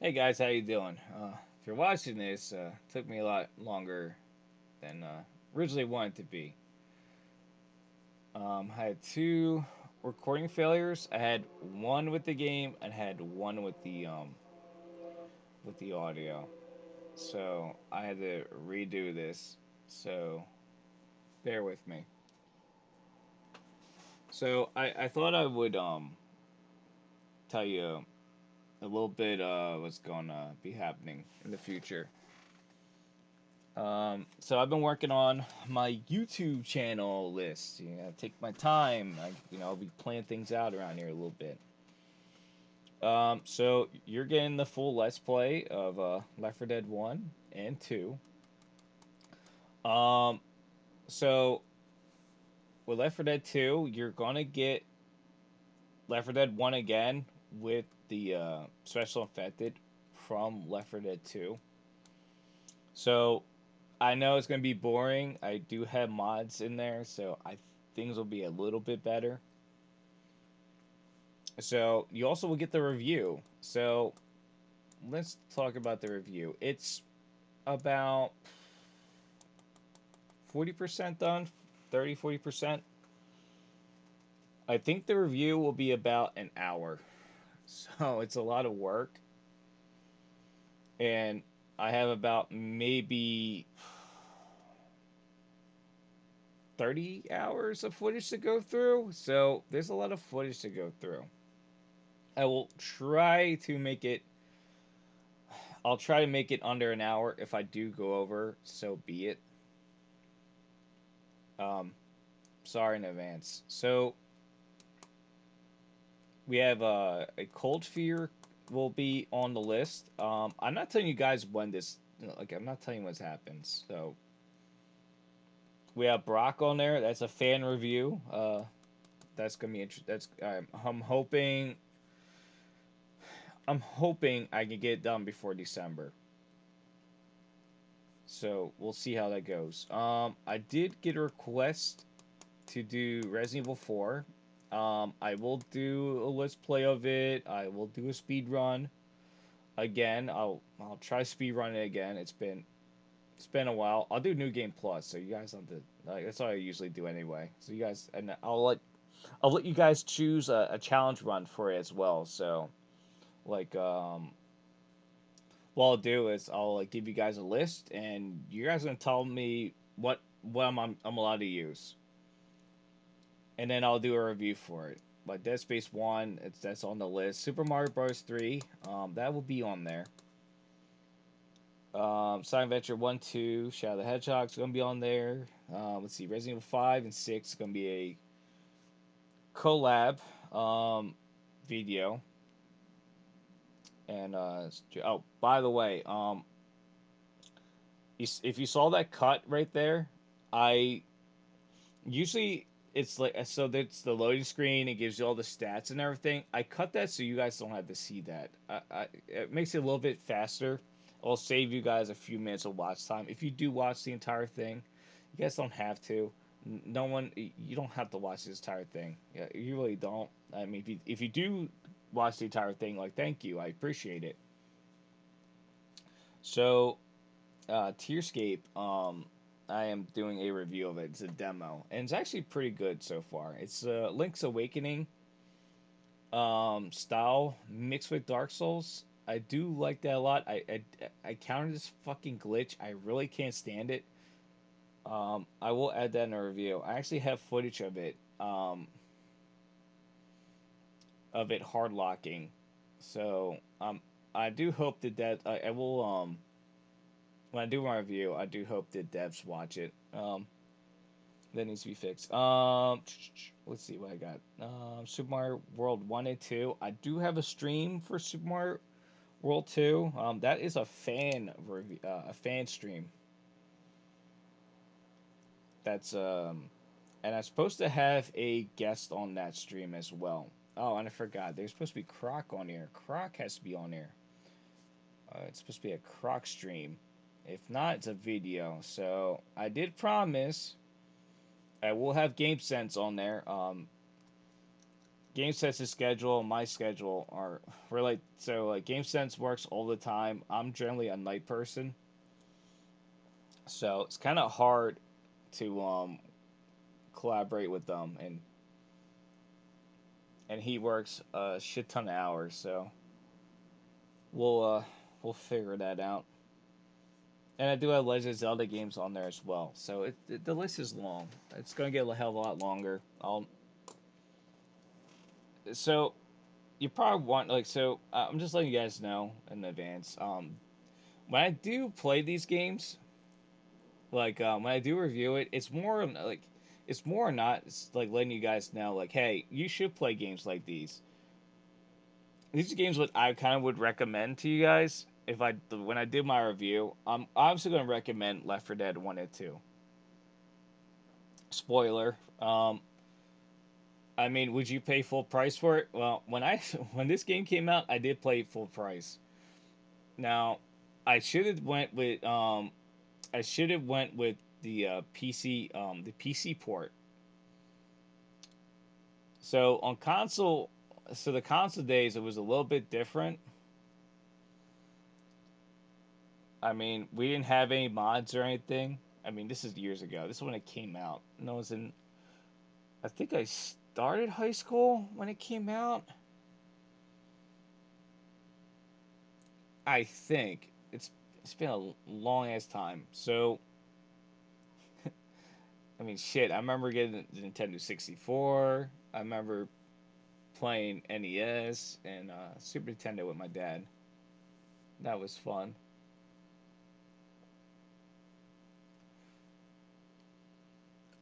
Hey guys, how you doing? If you're watching this, took me a lot longer than originally wanted to be. I had two recording failures. I had one with the game and had one with the audio. So I had to redo this. So bear with me. So I thought I would tell you a little bit what's gonna be happening in the future. So I've been working on my YouTube channel list. Take my time. I'll be playing things out around here a little bit. So you're getting the full Let's Play of Left 4 Dead 1 and 2. Um, so with Left 4 Dead 2, you're gonna get Left 4 Dead 1 again with the special infected from Left 4 Dead 2. So I know it's gonna be boring. I do have mods in there, so I things will be a little bit better. So you also will get the review. So let's talk about the review. It's about 40% done, 30-40%. I think the review will be about an hour. So it's a lot of work. And I have about maybe 30 hours of footage to go through. So there's a lot of footage to go through. I will try to make it I'll try to make it under an hour. If I do go over, so be it. Um, Sorry in advance. So we have a Cold Fear will be on the list. I'm not telling you guys when this, like I'm not telling you what happens. So we have Brock on there. That's a fan review. That's gonna be interesting. That's I'm hoping I can get it done before December. So we'll see how that goes. I did get a request to do Resident Evil 4. I will do a let's play of it. I will do a speed run again. I'll try speed run it again. It's been a while. I'll do New Game Plus, so you guys have to. Like, that's what I usually do anyway. So you guys, and I'll let you guys choose a challenge run for it as well. So like what I'll do is I'll like, give you guys a list, and you guys are gonna tell me what I'm allowed to use, and then I'll do a review for it. Like Dead Space One, that's on the list. Super Mario Bros. 3, that will be on there. Sonic Adventure 1, 2, Shadow the Hedgehog's gonna be on there. Let's see, Resident Evil 5 and 6 is gonna be a collab video. And oh, by the way, if you saw that cut right there, I usually it's like so that's the loading screen. It gives you all the stats and everything. I cut that so you guys don't have to see that. It makes it a little bit faster. It'll save you guys a few minutes of watch time. If you do watch the entire thing, you guys don't have to. No one, you don't have to watch this entire thing. Yeah, you really don't. I mean, if you do watch the entire thing, like thank you, I appreciate it. So Tearscape, I am doing a review of it. It's a demo, and it's actually pretty good so far. It's Link's Awakening style mixed with Dark Souls. I do like that a lot. I countered this fucking glitch. I really can't stand it. I will add that in a review. I actually have footage of it hard locking. So I do hope that I will when I do my review, I do hope that devs watch it. That needs to be fixed. Let's see what I got. Super Mario World 1 and 2. I do have a stream for Super Mario World 2. That is a fan review, a fan stream. That's and I'm supposed to have a guest on that stream as well. Oh, and I forgot. There's supposed to be Croc on here. Croc has to be on here. It's supposed to be a Croc stream. If not, it's a video. So I did promise I will have Game Sense on there. GameSense's schedule and my schedule are really so like GameSense works all the time. I'm generally a night person, so it's kind of hard to collaborate with them, and he works a shit ton of hours, so we'll uh we'll figure that out. And I do have Legend of Zelda games on there as well, so the list is long. It's gonna get a hell of a lot longer. I'll so you probably want like so. I'm just letting you guys know in advance. When I do play these games, like when I do review it, it's more like it's more not it's like letting you guys know like, hey, you should play games like these. These are games what I kind of would recommend to you guys if I when I do my review. I'm obviously going to recommend Left 4 Dead 1 and 2. Spoiler. I mean, would you pay full price for it? Well, when I when this game came out, I did play full price. Now, I should have went with I should have went with the PC port. So on console, so the console days it was a little bit different. I mean, we didn't have any mods or anything. I mean, this is years ago. This is when it came out. And I was in. I think I started high school when it came out. I think it's been a long ass time. So I mean, shit. I remember getting the Nintendo 64. I remember playing NES and Super Nintendo with my dad. That was fun.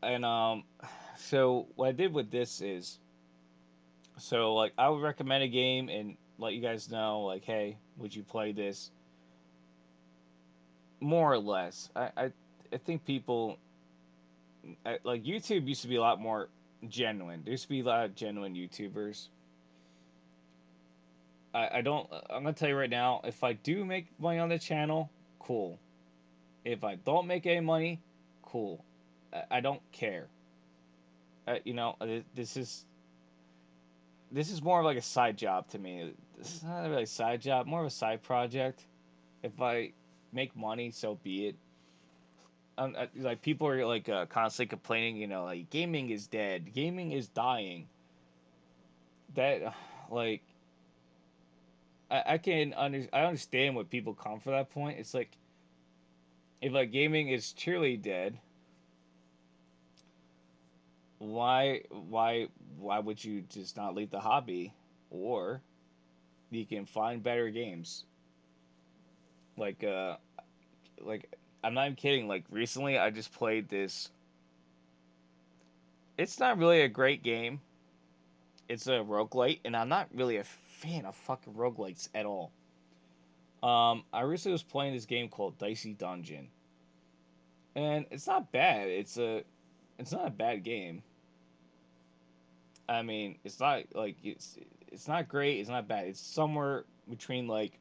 And so what I did with this is so like I would recommend a game and let you guys know like, hey, would you play this? More or less. I think people like YouTube used to be a lot more genuine. There used to be a lot of genuine YouTubers. I don't. I'm gonna tell you right now. If I do make money on the channel, cool. If I don't make any money, cool. I don't care. You know, this is more like a side job to me. This is not really a side job, more of a side project. If I make money, so be it. Like people are like constantly complaining, you know, like gaming is dead, gaming is dying. That like I understand what people come for that point. It's like if like gaming is truly dead, why why would you just not leave the hobby, or you can find better games like like I'm not even kidding. Like recently, I just played this. It's not really a great game. It's a roguelite, and I'm not really a fan of fucking roguelites at all. I recently was playing this game called Dicey Dungeon, and it's not bad. It's not a bad game. I mean, it's not like it's not great. It's not bad. It's somewhere between like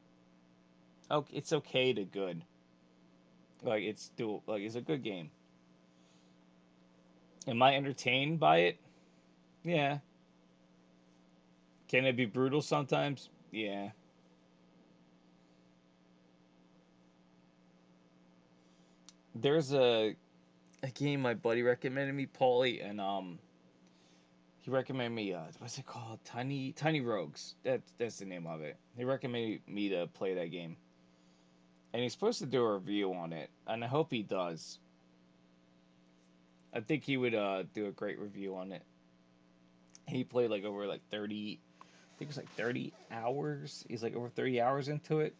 okay, it's okay to good. Like it's a good game. Am I entertained by it? Yeah. Can it be brutal sometimes? Yeah. There's a game my buddy recommended me, Paulie, and he recommended me what's it called? Tiny Rogues. That's the name of it. He recommended me to play that game. And he's supposed to do a review on it, and I hope he does. I think he would do a great review on it. He played like over like 30 I think it was like 30 hours. He's like over 30 hours into it.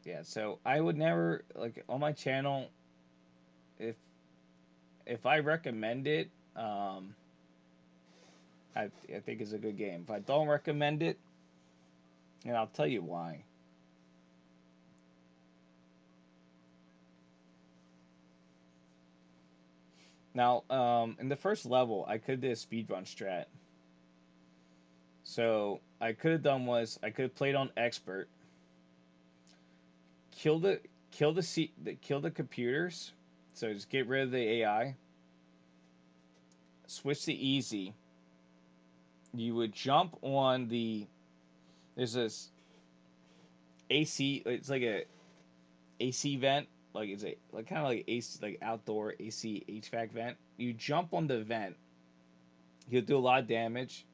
Yeah, so I would never like on my channel if I recommend it, I think it's a good game. If I don't recommend it, and I'll tell you why. Now, in the first level, I could do a speedrun strat. So I could have done was I could have played on expert, kill the kill the computers. So just get rid of the AI, switch to easy, you would jump on the there's this AC. It's like a AC vent, like it's a like kind of like AC, like outdoor AC HVAC vent. You jump on the vent, you'll do a lot of damage,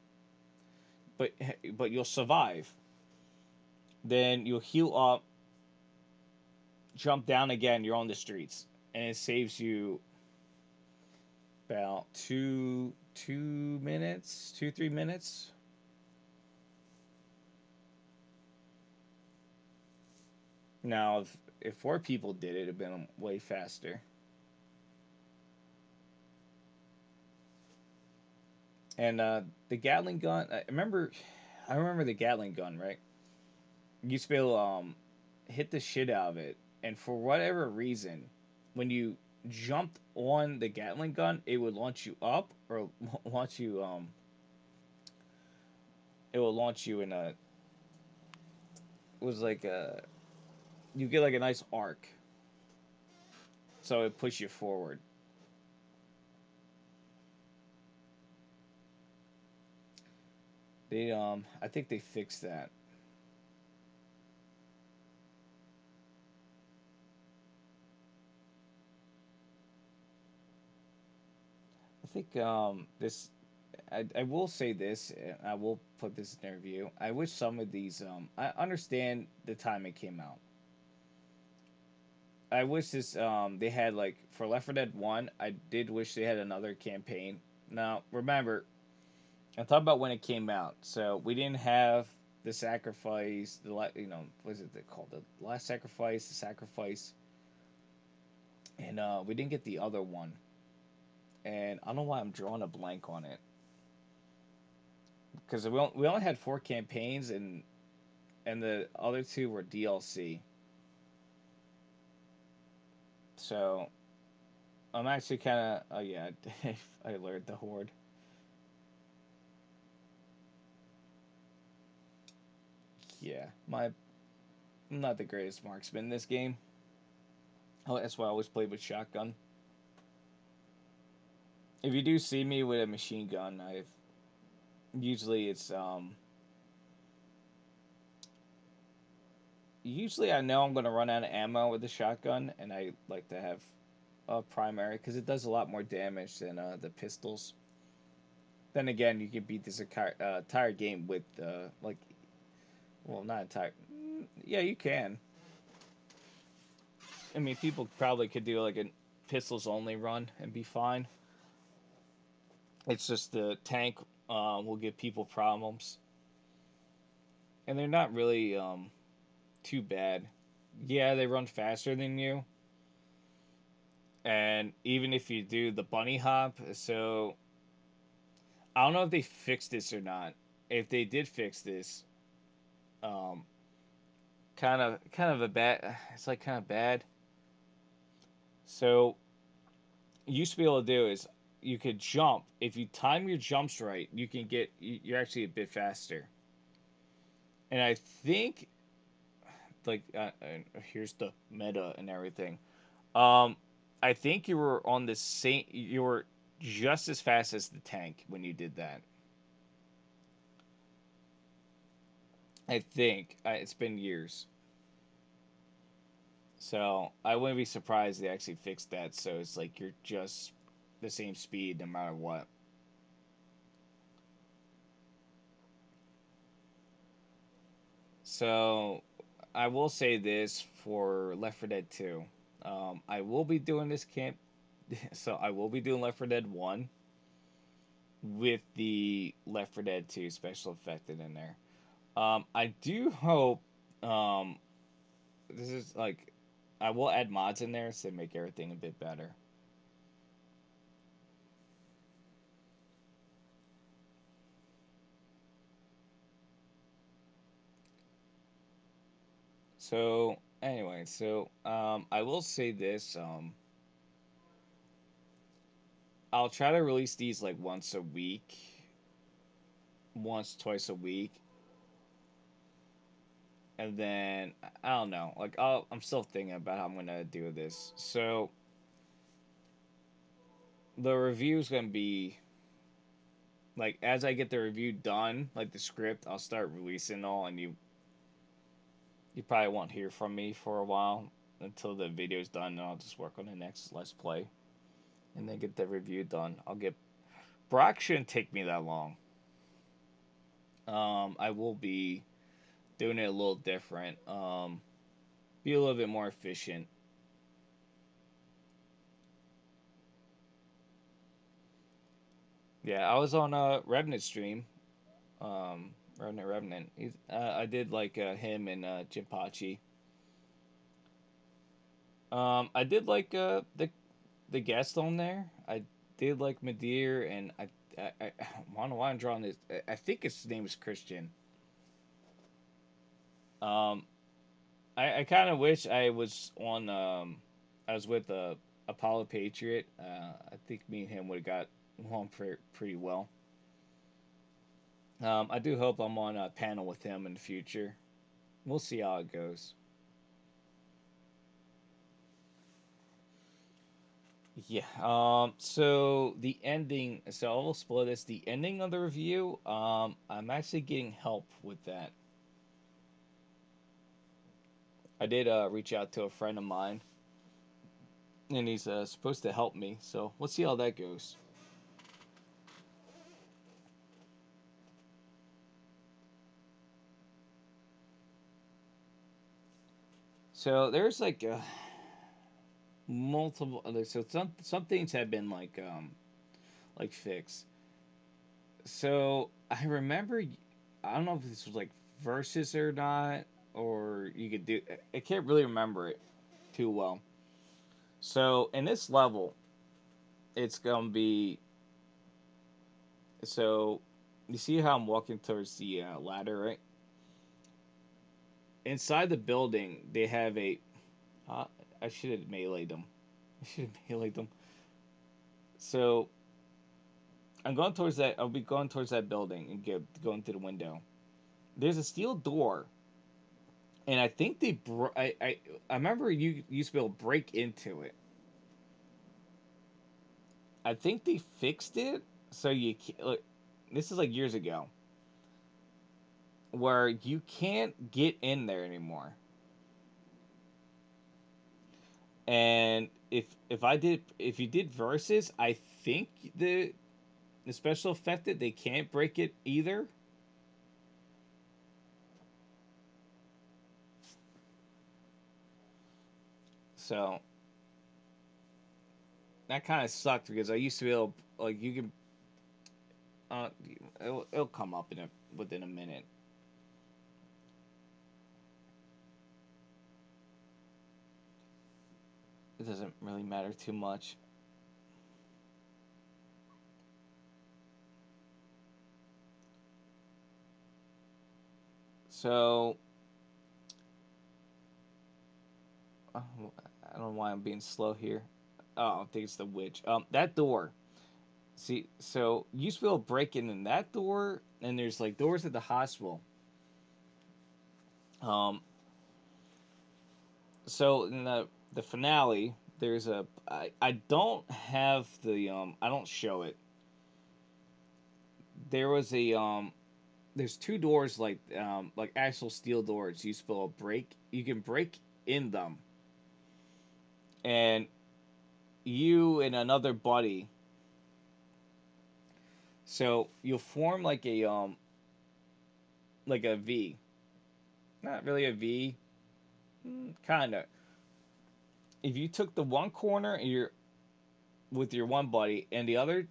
but you'll survive. Then you'll heal up, jump down again. You're on the streets, and it saves you about 2 minutes, 3 minutes. Now, if four people did it, it'd been way faster. And the Gatling gun, I remember the Gatling gun, right? You used to be able to hit the shit out of it, and for whatever reason, when you jumped on the Gatling gun, it would launch you up or launch you it will launch you in a it was like a you get like a nice arc, so it push you forward. They I think they fixed that. I think this I will say this, and I will put this in their review. I wish some of these I understand the time it came out. I wish this they had like for Left 4 Dead 1, I did wish they had another campaign. Now, remember, I'm talking about when it came out. So, we didn't have the sacrifice, what is it they called? The last sacrifice, the sacrifice, and we didn't get the other one. And I don't know why I'm drawing a blank on it because we only had four campaigns and the other two were DLC. So, I'm actually kind of oh yeah, I learned the horde. Yeah, I'm not the greatest marksman in this game. Oh, that's why I always played with shotgun. If you do see me with a machine gun, I've usually it's usually I know I'm gonna run out of ammo with the shotgun, and I like to have a primary because it does a lot more damage than the pistols. Then again, you can beat this entire game with like well not entire. Yeah, you can. I mean, people probably could do like a pistols only run and be fine. It's just the tank will give people problems, and they're not really too bad. Yeah, they run faster than you, and even if you do the bunny hop, so I don't know if they fixed this or not. If they did fix this, um, kind of a bad. It's like kind of bad. So you used to be able to do is you could jump. If you time your jumps right, you can get you're actually a bit faster. And I think like here's the meta and everything. Um, I think you were on the same. You were just as fast as the tank when you did that. I think it's been years, so I wouldn't be surprised they actually fixed that. So it's like you're just the same speed no matter what. So I will say this for Left 4 Dead 2. I will be doing this camp. So I will be doing Left 4 Dead 1 with the Left 4 Dead 2 special affected in there. I do hope this is like I will add mods in there to make everything a bit better. So anyway, I will say this. I'll try to release these like once a week, once twice a week, and then I don't know. Like I'm still thinking about how I'm gonna do this. So the review is gonna be. Like as I get the review done, like the script, I'll start releasing all, and you probably won't hear from me for a while until the video's done, and I'll just work on the next Let's Play and then get the review done. I'll get Brock shouldn't take me that long. I will be doing it a little different. Be a little bit more efficient. Yeah, I was on a Revenant stream. Revenant. I did like him and Jinpachi. I did like the guest on there. I did like Madeir, and I don't know why I'm drawing this. I think his name is Christian. Um, I kind of wish I was on. I was with Apollo Patriot. I think me and him would have got along pretty well. I do hope I'm on a panel with him in the future. We'll see how it goes. Yeah. So the ending. So I will spoil this. The ending of the review. I'm actually getting help with that. I did reach out to a friend of mine, and he's supposed to help me. So we'll see how that goes. So there's like multiple other. So some things have been like fixed. So I remember. I don't know if this was like versus or not, or you could do. I can't really remember it too well. So in this level, it's gonna be so. You see how I'm walking towards the ladder, right? Inside the building, they have a. Uh, I should have meleeed them. I should have meleeed them. So I'm going towards that. I'll be going towards that building and going through the window. There's a steel door, and I think I remember you used to be able to break into it. I think they fixed it so you look. This is like years ago, where you can't get in there anymore. And if you did versus, I think the special effect that they can't break it either. So that kind of sucked because I used to be able like you can it'll come up within a minute. It doesn't really matter too much. So uh, I don't know why I'm being slow here. Oh, I think it's the witch. That door. See, so you used to be able to break in that door, and there's like doors at the hospital. Um, so in the finale, there's a I don't have the I don't show it. There was a there's two doors like actual steel doors. You spill a break. You can break in them, and you and another buddy. So you'll form like a V. Not really a V. Kind of. If you took the one corner and you're with your one buddy and the other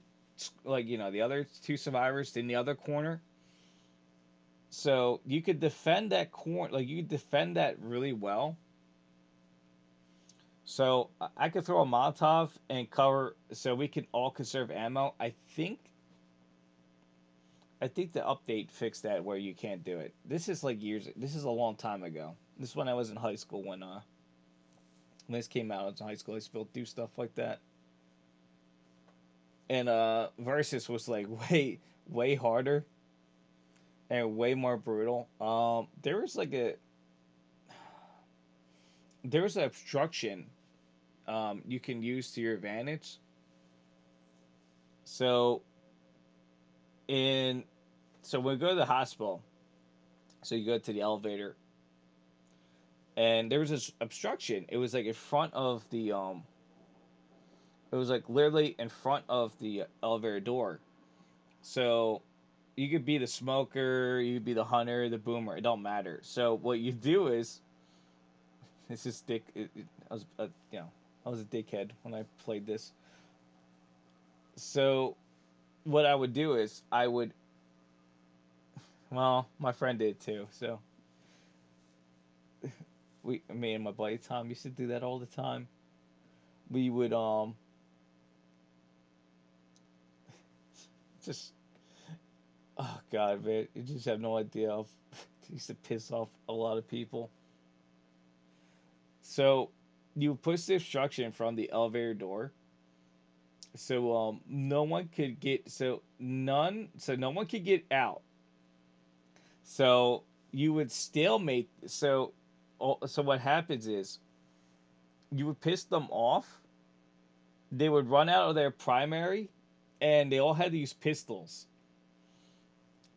like the other two survivors in the other corner, so you could defend that corner, like you could defend that really well. So I could throw a Molotov and cover, so we can all conserve ammo. I think the update fixed that where you can't do it. This is like years. This is a long time ago. This is when I was in high school when this came out. I was in high school. I still do stuff like that. And Versus was like way harder and way more brutal. There was an obstruction you can use to your advantage. So And so when we go to the hospital, so you go to the elevator, and there was this obstruction. It was like in front of the it was like literally in front of the elevator door. So you could be the smoker, you could be the hunter, the boomer. It don't matter. So what you do is, this is dick. I was I was a dickhead when I played this. So what I would do is I would, well, my friend did too. So me and my buddy Tom used to do that all the time. We would just, oh god, man, you just have no idea. Of, it used to piss off a lot of people. So you push the obstruction from the elevator door, so no one could get, so no one could get out. So you would stalemate. So what happens is you would piss them off. They would run out of their primary, and they all had to use pistols.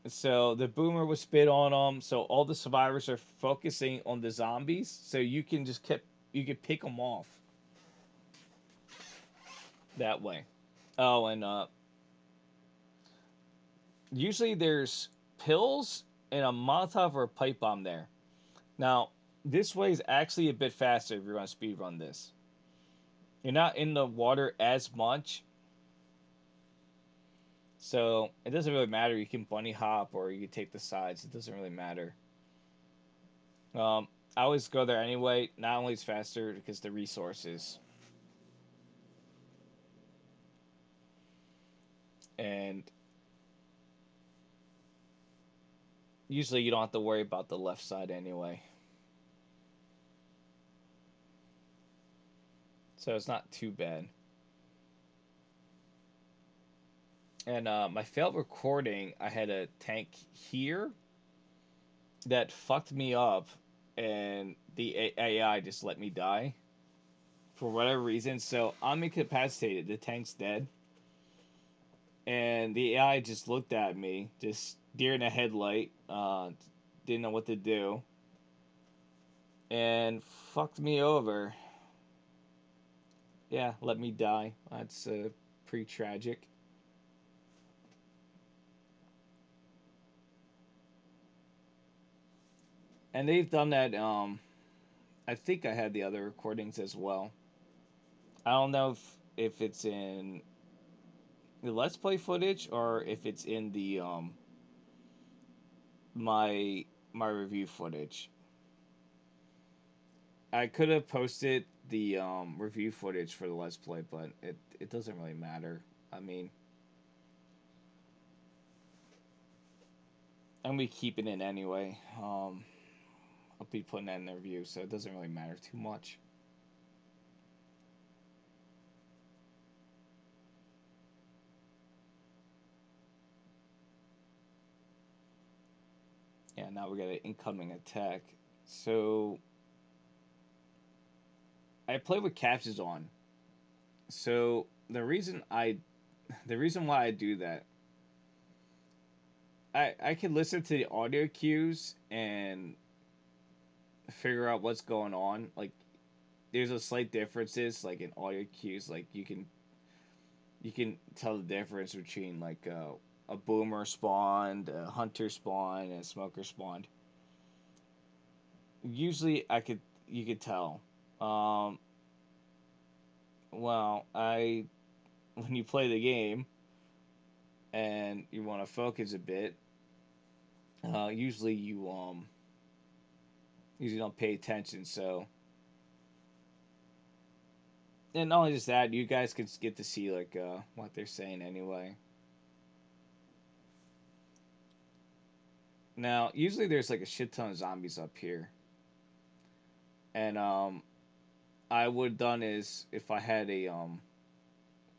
So the boomer would spit on them. So all the survivors are focusing on the zombies. So you could pick them off that way. Oh, and usually there's pills and a Molotov or a pipe bomb there. Now this way is actually a bit faster if you're going to speed run this. You're not in the water as much, so it doesn't really matter. You can bunny hop or you can take the sides. It doesn't really matter. Um, I always go there anyway. Not only it's faster because the resources, and usually you don't have to worry about the left side anyway. So it's not too bad. And my failed recording, I had a tank here that fucked me up, and the AI just let me die for whatever reason. So I'm incapacitated. The tank's dead, and the AI just looked at me, just deer in a headlight. Didn't know what to do, and fucked me over. Yeah, let me die. That's pretty tragic. And they've done that. I think I had the other recordings as well. I don't know if it's in the Let's Play footage or if it's in the my my review footage. I could have posted the review footage for the Let's Play, but it doesn't really matter. I mean, I'm gonna be keeping it anyway. I'll be putting that in the review, so it doesn't really matter too much. Yeah, now we got an incoming attack. So I play with captions on. So the reason why I do that, I can listen to the audio cues and figure out what's going on. Like there's a slight differences like in audio cues. Like you can tell the difference between like a boomer spawned, a hunter spawned, and a smoker spawned. Usually I could you could tell. Um, well, I when you play the game and you want to focus a bit, usually you usually don't pay attention. So, and not only just that, you guys can get to see like what they're saying anyway. Now, usually there's like a shit ton of zombies up here, and I would have done is if I had a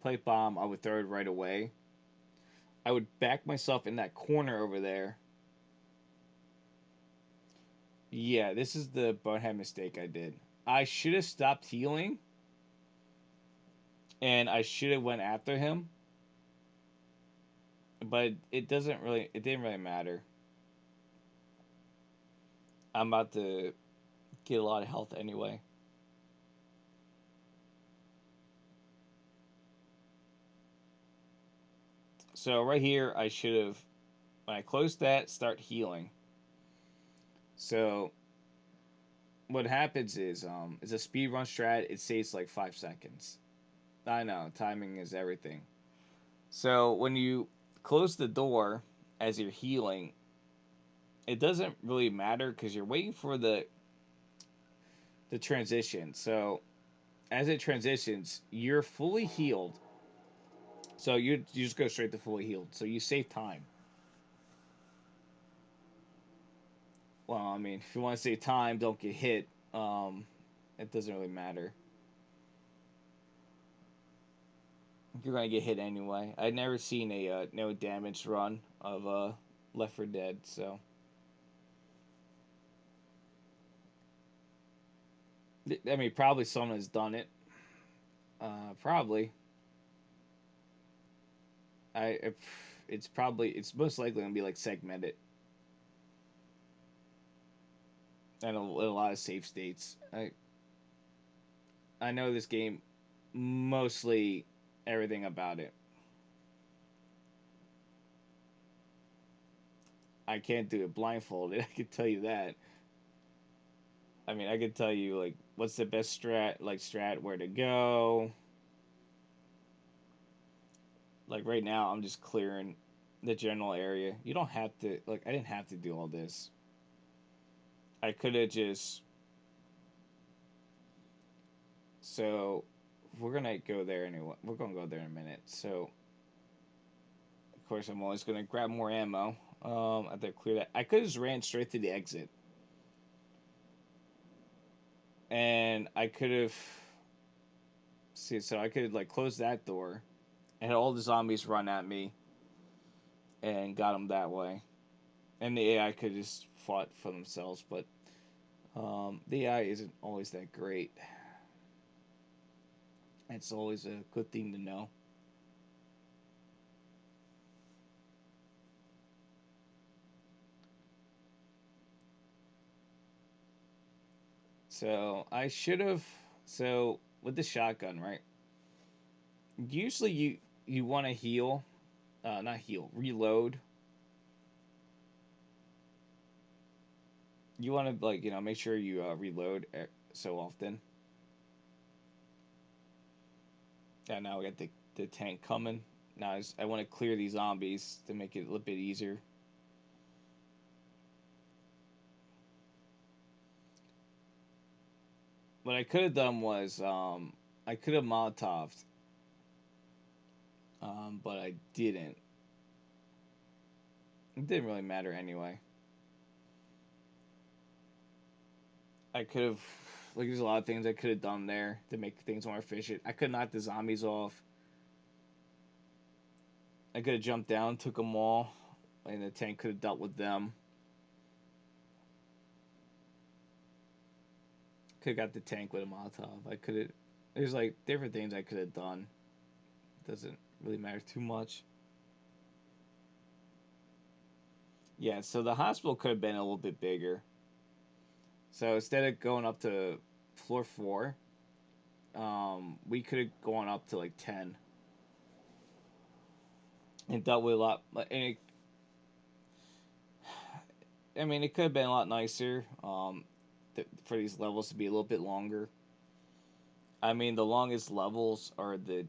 plate bomb, I would throw it right away. I would back myself in that corner over there. Yeah, this is the bonehead mistake I did. I should have stopped healing, and I should have went after him. but it doesn't really. It didn't really matter. I'm about to get a lot of health anyway. So right here, I should have when I close that, start healing. So what happens is a speed run strat. It saves like 5 seconds. I know timing is everything. So when you close the door as you're healing, it doesn't really matter because you're waiting for the transition. So as it transitions, you're fully healed. So you just go straight to fully healed. So you save time. Well, I mean, if you want to save time, don't get hit. It doesn't really matter. You're gonna get hit anyway. I'd never seen a no damage run of Left 4 Dead. So I mean, probably someone has done it. Probably. I it's probably it's most likely gonna be like segmented and a lot of save states. I know this game mostly everything about it. I can't do it blindfolded. I can tell you that. I mean, I could tell you like what's the best strat, where to go. Like right now, I'm just clearing the general area. You don't have to like. I didn't have to do all this. I could have just. So, we're gonna go there anyway. We're gonna go there in a minute. So, of course, I'm always gonna grab more ammo. I have to clear that. I could have just ran straight to the exit, and I could have. See, so I could like close that door and had all the zombies run at me and got them that way. And the AI could just fought for themselves, but the AI isn't always that great. It's always a good thing to know. So I should have. So with the shotgun, right? Usually you want to heal, not heal, reload. You want to like make sure you reload so often. Yeah, now we got the tank coming. Now I want to clear these zombies to make it a little bit easier. What I could have done was I could have Molotoved, but I didn't. It didn't really matter anyway. I could have like there's a lot of things I could have done there to make things more efficient. I could knock the zombies off. I could have jumped down, took them all, and the tank could have dealt with them. Could have got the tank with a Molotov. I could have. There's like different things I could have done. Doesn't really matter too much. Yeah, so the hospital could have been a little bit bigger. So instead of going up to floor 4, we could have gone up to like 10 and dealt with a lot. And I mean, it could have been a lot nicer for these levels to be a little bit longer. I mean, the longest levels are the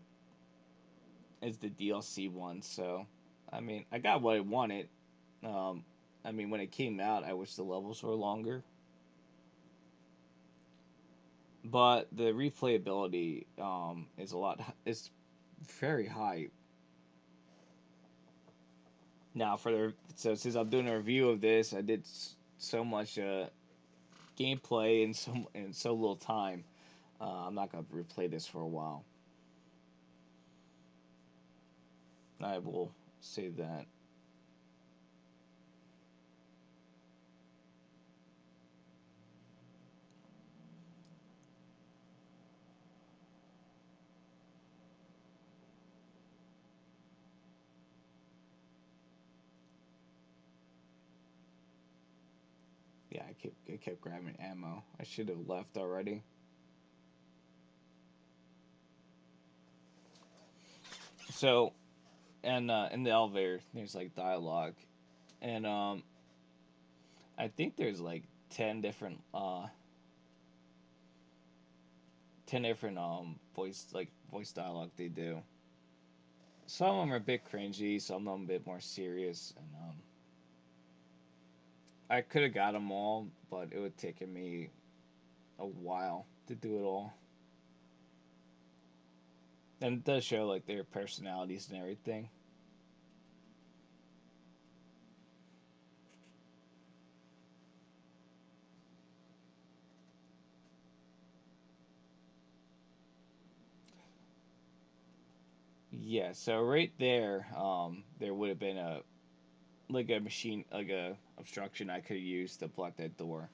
is the DLC one. So, I mean, I got what I wanted. Um, I mean, when it came out, I wish the levels were longer, but the replayability is a lot. It's very high. Now, since I'm doing a review of this, I did so much gameplay in so little time. I'm not gonna replay this for a while. I will say that. Yeah, I kept grabbing ammo. I should have left already. So, and in the elevator, there's like dialogue, and I think there's like 10 different voice dialogue they do. Some of them are a bit cringy, some of them a bit more serious, and I could have got them all, but it would take me a while to do it all. And it does show like their personalities and everything. Yeah, so right there, there would have been a machine, like a obstruction I could have used to block that door.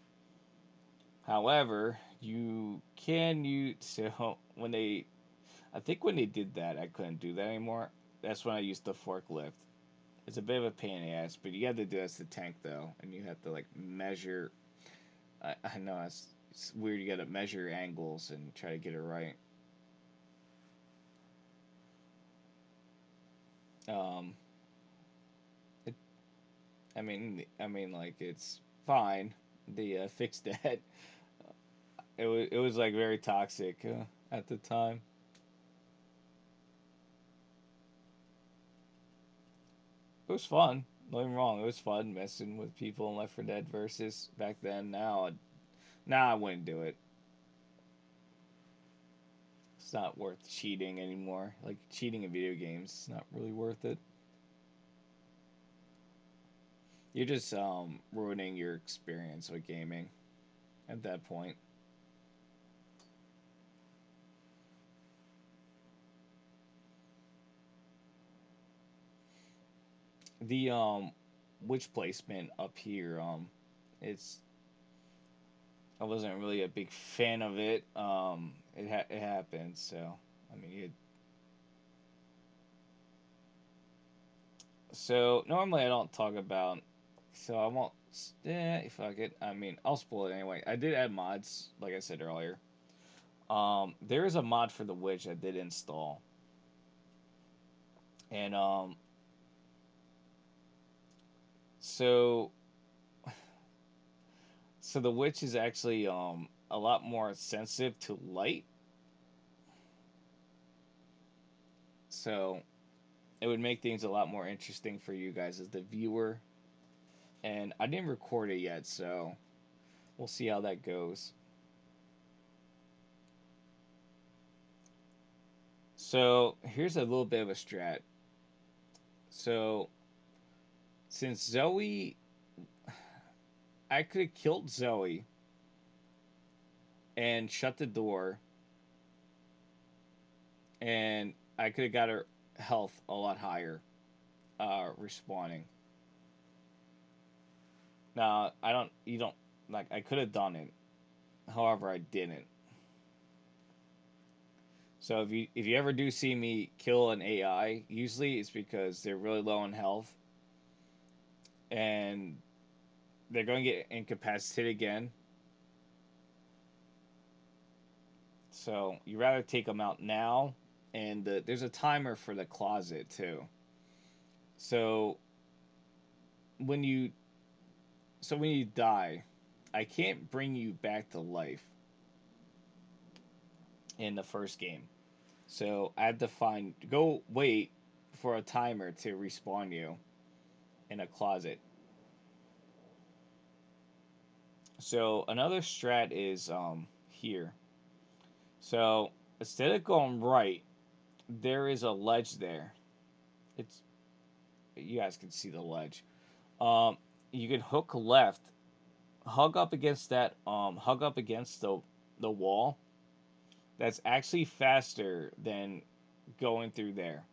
However, you can use so when they I think when they did that, I couldn't do that anymore. That's when I used the forklift. It's a bit of a pain in the ass, but you have to do that's the tank though, and you have to like measure. I know it's weird. You got to measure angles and try to get it right. Um, it, like it's fine. They fixed that. It was like very toxic at the time. It was fun. Don't get me wrong. It was fun messing with people in Left 4 Dead versus back then. Now I wouldn't do it. It's not worth cheating anymore. Like cheating in video games, it's not really worth it. You're just ruining your experience with gaming at that point. The witch placement up here, it's I wasn't really a big fan of it. It happened, so I mean, so normally I don't talk about, so I won't. Fuck it. I mean, I'll spoil it anyway. I did add mods, like I said earlier. There is a mod for the witch I did install, and so so the witch is actually a lot more sensitive to light, so it would make things a lot more interesting for you guys as the viewer. And I didn't record it yet, so we'll see how that goes. So here's a little bit of a strat. So since Zoe, I could have killed Zoe and shut the door, and I could have got her health a lot higher, respawning. Now I don't, you don't like. I could have done it, however, I didn't. So if you ever do see me kill an AI, usually it's because they're really low on health and they're going to get incapacitated again. So you rather take them out now, and there's a timer for the closet too. So when you when you die, I can't bring you back to life in the first game. So I had to go wait for a timer to respawn you in a closet. So another strat is here. So instead of going right, there is a ledge there. It's You guys can see the ledge. Um, you can hook left, hug up against the wall. That's actually faster than going through there.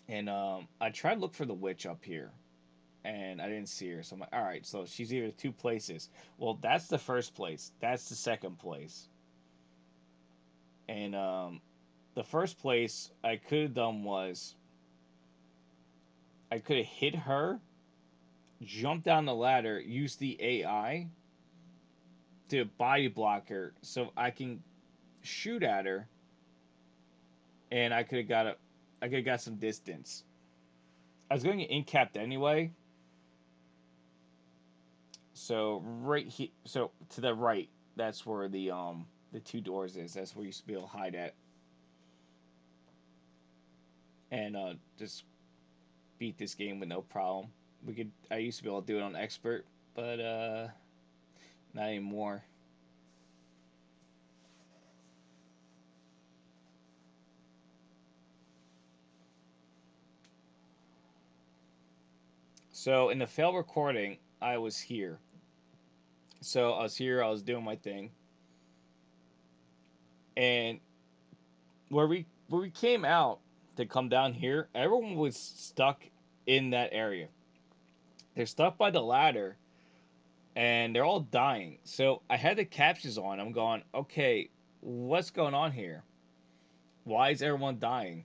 And I tried to look for the witch up here, and I didn't see her. So I'm like, all right, so she's either two places. Well, that's the first place. That's the second place. And the first place I could have done was I could have hit her jump down the ladder, use the AI to body block her so I can shoot at her, and I could have got some distance. I was going to get incapped anyway, so right here, so to the right, that's where the two doors is. That's where you used to be able to hide at, and just beat this game with no problem. We could. I used to be able to do it on expert, but not anymore. So in the fail recording, I was here. So I was here. I was doing my thing, and where we came out to come down here, everyone was stuck in that area. They're stuck by the ladder, and they're all dying. So I had the captions on. I'm going, okay, what's going on here? Why is everyone dying?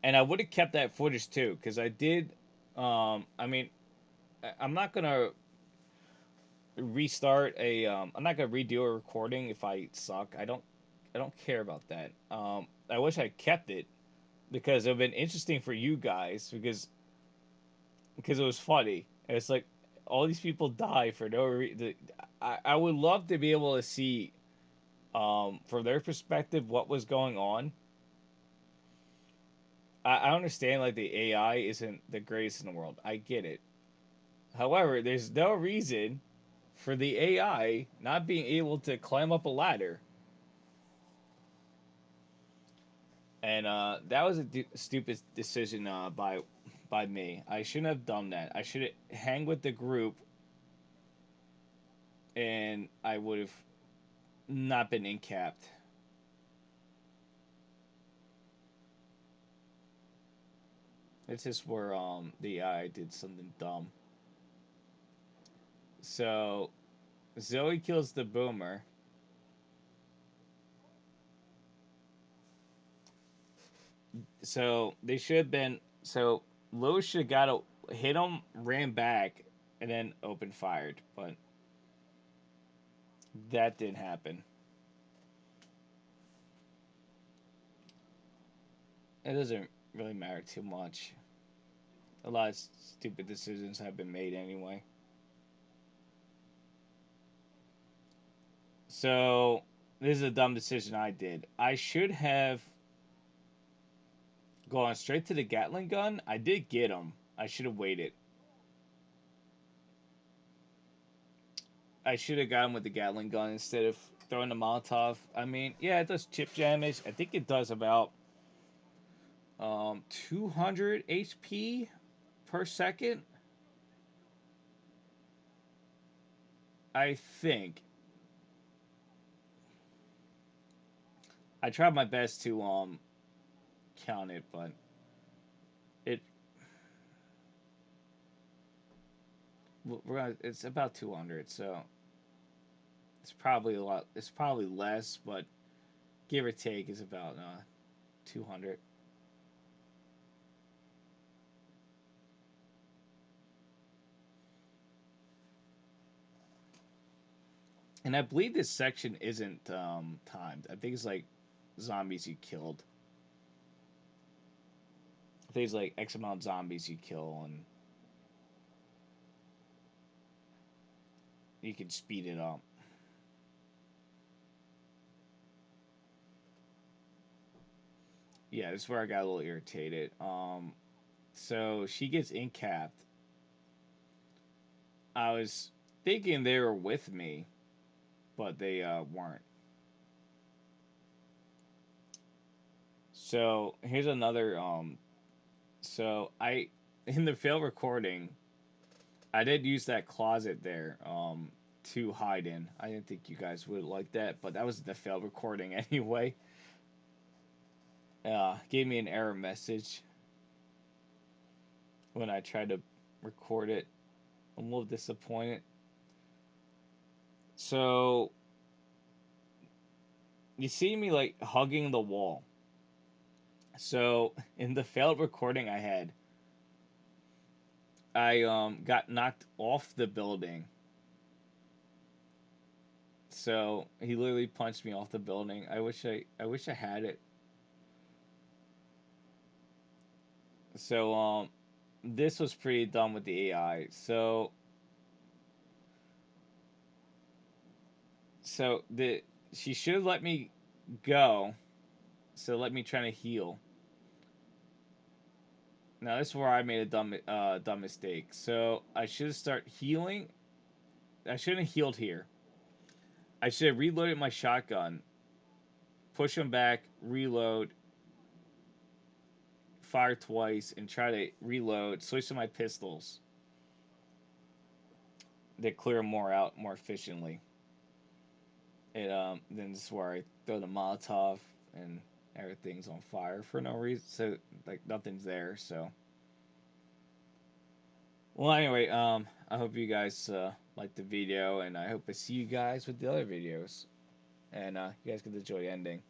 And I would have kept that footage too, because I did. I mean, I'm not gonna restart a. I'm not gonna redo a recording if I suck. I don't care about that. I wish I kept it because it would have been interesting for you guys because it was funny. And it's like all these people die for no reason. I would love to be able to see from their perspective what was going on. I understand like the AI isn't the greatest in the world. I get it. However, there's no reason for the AI not being able to climb up a ladder. And that was a stupid decision by me. I shouldn't have done that. I should hang with the group, and I would have not been incapped. It's just where the AI did something dumb. So Zoe kills the boomer. So they should have been. So Lowe's should have got a hit him, ran back, and then open fired. But that didn't happen. It doesn't really matter too much. A lot of stupid decisions have been made anyway. So this is a dumb decision I did. I should have gone straight to the Gatling gun. I did get him. I should have waited. I should have got him with the Gatling gun instead of throwing the Molotov. I mean, yeah, it does chip damage. I think it does about 200 HP per second. I think. I tried my best to count it, but it it's about 200, so it's probably a lot. It's probably less, but give or take is about 200. And I believe this section isn't timed. I think it's like zombies you killed. I think it's like X amount of zombies you kill, and you can speed it up. Yeah, this is where I got a little irritated. So she gets incapped. I was thinking they were with me, but they weren't. So here's another. So I in the fail recording, I did use that closet there to hide in. I didn't think you guys would like that, but that was the fail recording anyway. Gave me an error message when I tried to record it. I'm a little disappointed. So you see me like hugging the wall. So in the failed recording I had, I got knocked off the building. So he literally punched me off the building. I wish I had it. So this was pretty dumb with the AI. So the she should have let me go. So let me try to heal. Now this is where I made a dumb mistake. So I should start healing. I shouldn't have healed here. I should have reloaded my shotgun, push him back, reload, fire twice, and try to reload. Switch to my pistols to clear them more out more efficiently. And then this is where I throw the Molotov and everything's on fire for no reason. So like nothing's there. So well, anyway, I hope you guys liked the video, and I hope I see you guys with the other videos, and you guys get the joy ending.